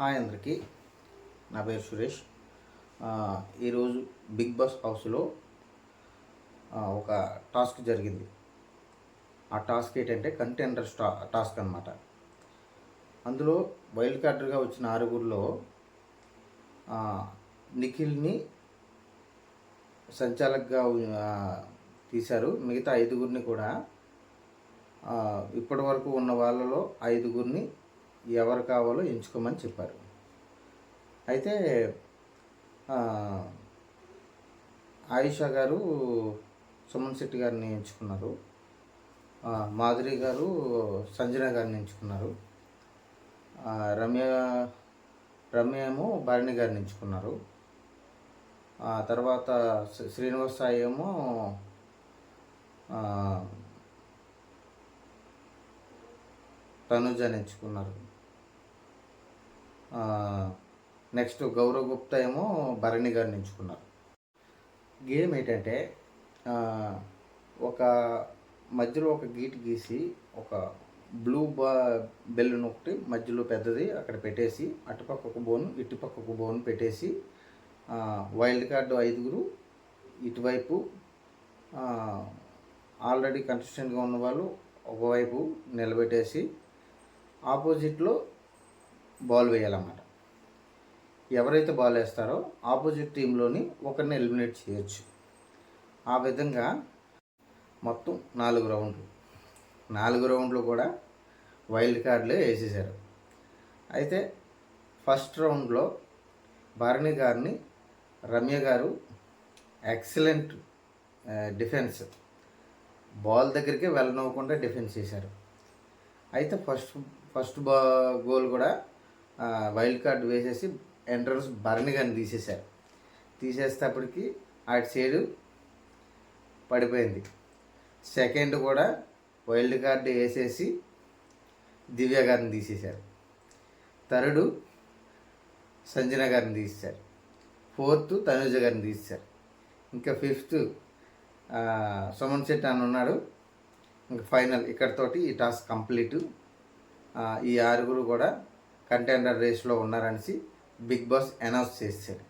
Hi అందరికీ, నా పేరు సురేష్. ఈరోజు బిగ్ బాస్ హౌస్లో ఒక టాస్క్ జరిగింది. ఆ టాస్క్ ఏంటంటే కంటెండర్ టాస్క్ అనమాట. అందులో వైల్డ్ కార్డర్గా వచ్చిన ఆరుగురిలో నిఖిల్ని సంచాలకుగా తీశారు. మిగతా ఐదుగురిని కూడా ఇప్పటి వరకు ఉన్న వాళ్ళలో ఐదుగురిని ఎవరు కావాలో ఎంచుకోమని చెప్పారు. అయితే ఆయిషా గారు సుమన్ శెట్టి గారిని ఎంచుకున్నారు. మాధురి గారు సంజన గారిని ఎంచుకున్నారు. రమ్య ఏమో భరణి గారిని ఎంచుకున్నారు. తర్వాత శ్రీనివాస్ సాయి ఏమో తనుజని ఎంచుకున్నారు. నెక్స్ట్ గౌరవ్ గుప్తా ఏమో భరణి గారిని ఎంచుకున్నారు. గేమ్ ఏంటంటే ఒక మధ్యలో ఒక గీట్ గీసి ఒక బ్లూ బెలూన్ ఒకటి మధ్యలో పెద్దది అక్కడ పెట్టేసి అటుపక్క ఒక బోన్ ఇటుపక్క ఒక బోన్ పెట్టేసి వైల్డ్ కార్డు ఐదుగురు ఇటువైపు ఆల్రెడీ కంటెస్టెంట్గా ఉన్న వాళ్ళు ఒకవైపు నిలబెట్టేసి ఆపోజిట్లో బాల్ వేయాలన్నమాట. ఎవరైతే బాల్ వేస్తారో ఆపోజిట్ టీంలోని ఒకరిని ఎలిమినేట్ చేయొచ్చు. ఆ విధంగా మొత్తం 4 రౌండ్లు కూడా వైల్డ్ కార్డులే వేసేసారు. అయితే ఫస్ట్ రౌండ్లో భరణి గారిని రమ్య గారు ఎక్సలెంట్ డిఫెన్స్, బాల్ దగ్గరికి వెళ్ళనివ్వకుండా డిఫెన్స్ చేశారు. అయితే ఫస్ట్ గోల్ కూడా వైల్డ్ కార్డు వేసేసి ఎంట్రన్స్ భరణి గారిని తీసేశారు. తీసేసేటప్పటికి అటు సైడు పడిపోయింది. సెకండ్ కూడా వైల్డ్ కార్డు వేసేసి దివ్య గారిని తీసేశారు. థర్డ్ సంజన గారిని తీసేశారు. ఫోర్త్ తనుజ గారిని తీసేశారు. ఇంకా ఫిఫ్త్ సుమన్ శెట్టి అని ఉన్నాడు. ఇంకా ఫైనల్ ఇక్కడతోటి ఈ టాస్క్ కంప్లీట్. ఈ ఆరుగురు కూడా కంటెండర్ రేస్లో ఉన్నారనేసి బిగ్ బాస్ అనౌన్స్ చేశారు.